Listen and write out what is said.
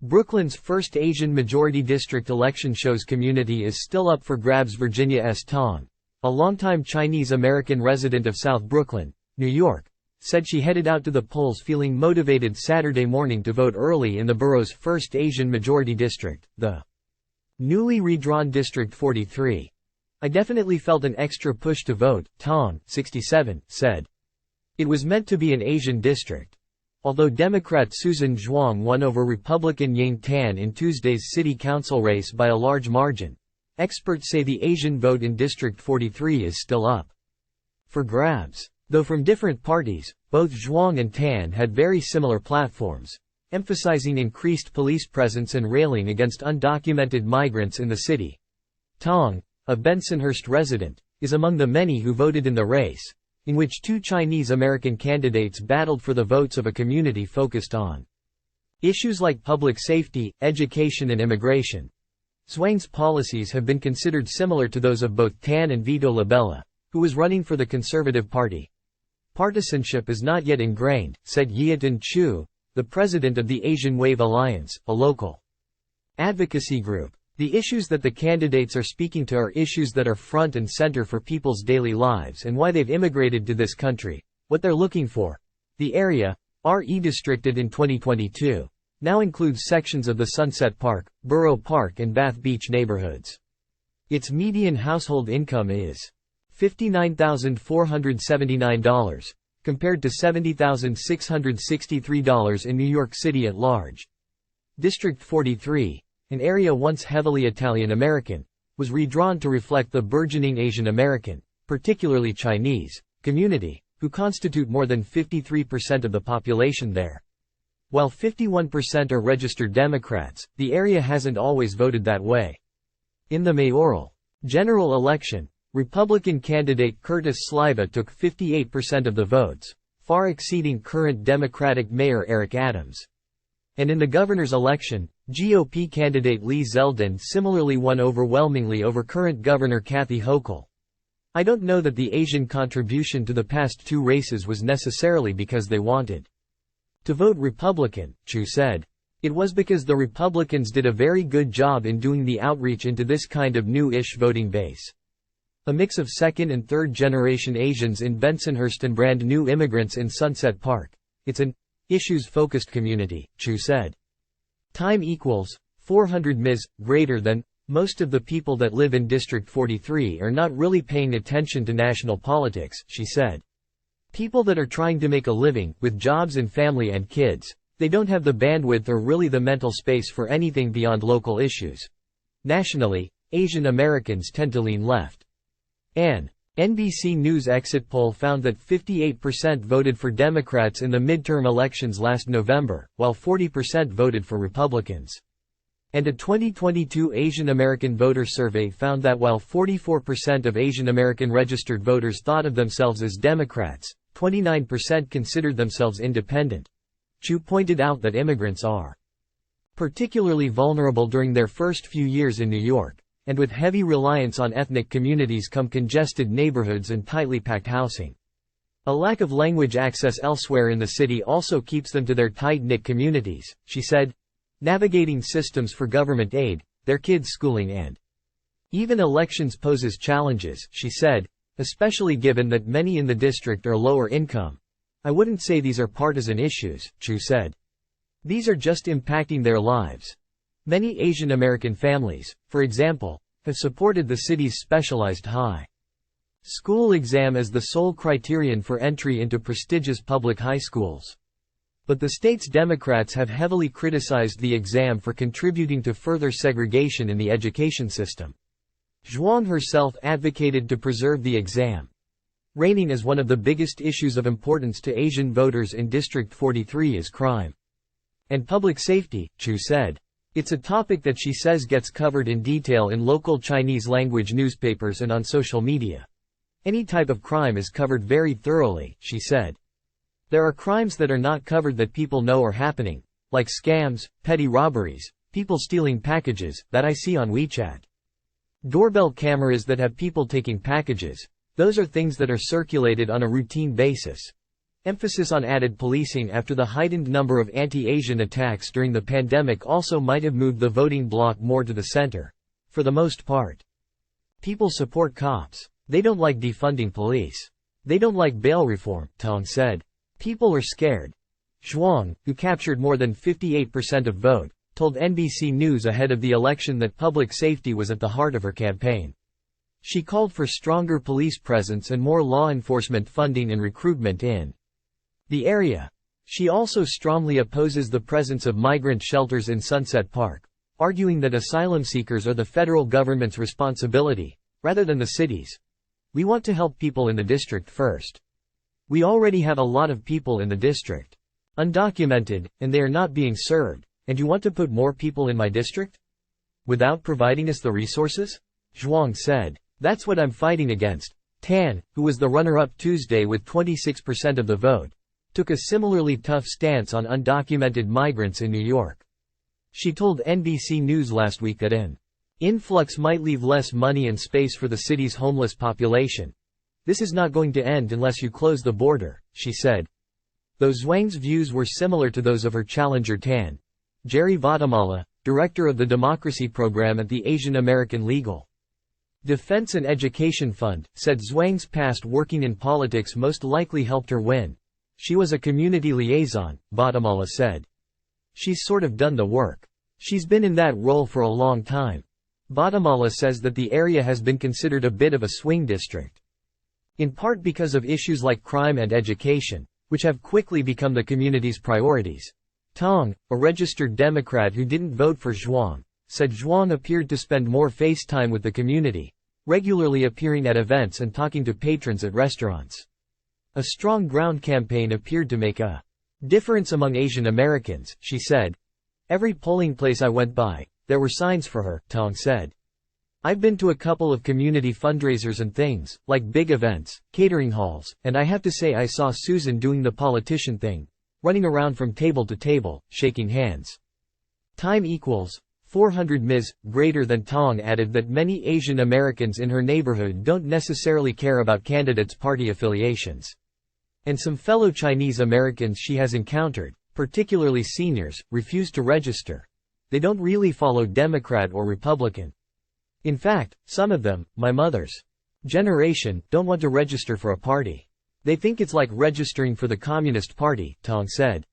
Brooklyn's first Asian majority district election shows community is still up for grabs. Virginia's Tong, a longtime Chinese-American resident of South Brooklyn, New York, said she headed out to the polls feeling motivated Saturday morning to vote early in the borough's first Asian majority district, the newly redrawn District 43. "I definitely felt an extra push to vote," Tong, 67, said. "It was meant to be an Asian district." Although Democrat Susan Zhuang won over Republican Ying Tan in Tuesday's city council race by a large margin, experts say the Asian vote in District 43 is still up for grabs. Though from different parties, both Zhuang and Tan had very similar platforms, emphasizing increased police presence and railing against undocumented migrants in the city. Tong, a Bensonhurst resident, is among the many who voted in the race, in which two Chinese-American candidates battled for the votes of a community focused on issues like public safety, education and immigration. Zhuang's policies have been considered similar to those of both Tan and Vito Labella, who was running for the Conservative Party. "Partisanship is not yet ingrained," said Yiatan Chu, the president of the Asian Wave Alliance, a local advocacy group. "The issues that the candidates are speaking to are issues that are front and center for people's daily lives and why they've immigrated to this country, what they're looking for." The area, re-districted in 2022, now includes sections of the Sunset Park, Borough Park and Bath Beach neighborhoods. Its median household income is $59,479, compared to $70,663 in New York City at large. District 43, an area once heavily Italian-American, was redrawn to reflect the burgeoning Asian American, particularly Chinese, community, who constitute more than 53% of the population there. While 51% are registered Democrats, the area hasn't always voted that way. In the mayoral general election, Republican candidate Curtis Sliva took 58% of the votes, far exceeding current Democratic Mayor Eric Adams. And in the governor's election, GOP candidate Lee Zeldin similarly won overwhelmingly over current Governor Kathy Hochul. "I don't know that the Asian contribution to the past two races was necessarily because they wanted to vote Republican," Chu said. "It was because the Republicans did a very good job in doing the outreach into this kind of new-ish voting base. A mix of second- and third-generation Asians in Bensonhurst and brand-new immigrants in Sunset Park. It's an issues-focused community," Chu said. Time equals 400 ms. Greater than. "Most of the people that live in District 43 are not really paying attention to national politics," she said. "People that are trying to make a living, with jobs and family and kids, they don't have the bandwidth or really the mental space for anything beyond local issues. Nationally, Asian Americans tend to lean left." An NBC News exit poll found that 58% voted for Democrats in the midterm elections last November, while 40% voted for Republicans. And a 2022 Asian American voter survey found that while 44% of Asian American registered voters thought of themselves as Democrats, 29% considered themselves independent. Chu pointed out that immigrants are particularly vulnerable during their first few years in New York, and with heavy reliance on ethnic communities come congested neighborhoods and tightly packed housing. A lack of language access elsewhere in the city also keeps them to their tight-knit communities, she said. Navigating systems for government aid, their kids' schooling and even elections poses challenges, she said, especially given that many in the district are lower income. "I wouldn't say these are partisan issues," Chu said. "These are just impacting their lives." Many Asian American families, for example, have supported the city's specialized high school exam as the sole criterion for entry into prestigious public high schools. But the state's Democrats have heavily criticized the exam for contributing to further segregation in the education system. Zhuang herself advocated to preserve the exam, reigning as one of the biggest issues of importance to Asian voters in District 43 is crime and public safety, Chu said. It's a topic that she says gets covered in detail in local Chinese-language newspapers and on social media. "Any type of crime is covered very thoroughly," she said. "There are crimes that are not covered that people know are happening, like scams, petty robberies, people stealing packages, that I see on WeChat. Doorbell cameras that have people taking packages, those are things that are circulated on a routine basis. Emphasis on added policing after the heightened number of anti-Asian attacks during the pandemic also might have moved the voting bloc more to the center. For the most part, people support cops. They don't like defunding police. They don't like bail reform, Tong said. People are scared. Zhuang, who captured more than 58% of vote, told NBC News ahead of the election that public safety was at the heart of her campaign. She called for stronger police presence and more law enforcement funding and recruitment in the area. She also strongly opposes the presence of migrant shelters in Sunset Park, arguing that asylum seekers are the federal government's responsibility, rather than the city's. We want to help people in the district first. We already have a lot of people in the district. Undocumented, and they are not being served. And you want to put more people in my district? Without providing us the resources? Zhuang said. That's what I'm fighting against. Tan, who was the runner-up Tuesday with 26% of the vote, took a similarly tough stance on undocumented migrants in New York. She told NBC News last week that an influx might leave less money and space for the city's homeless population. This is not going to end unless you close the border, she said. Though Zhuang's views were similar to those of her challenger Tan, Jerry Guatemala, director of the Democracy Program at the Asian American Legal Defense and Education Fund, said Zhuang's past working in politics most likely helped her win. She was a community liaison, Guatemala said. She's sort of done the work. She's been in that role for a long time. Guatemala says that the area has been considered a bit of a swing district, in part because of issues like crime and education, which have quickly become the community's priorities. Tong, a registered Democrat who didn't vote for Zhuang, said Zhuang appeared to spend more face time with the community, regularly appearing at events and talking to patrons at restaurants. A strong ground campaign appeared to make a difference among Asian Americans, she said. Every polling place I went by, there were signs for her, Tong said. I've been to a couple of community fundraisers and things, like big events, catering halls, and I have to say I saw Susan doing the politician thing, running around from table to table, shaking hands. Time equals 400 Ms. Greater than Tong added that many Asian Americans in her neighborhood don't necessarily care about candidates' party affiliations. And some fellow Chinese Americans she has encountered, particularly seniors, refuse to register. They don't really follow Democrat or Republican. In fact, some of them, my mother's generation, don't want to register for a party. They think it's like registering for the Communist Party, Tong said.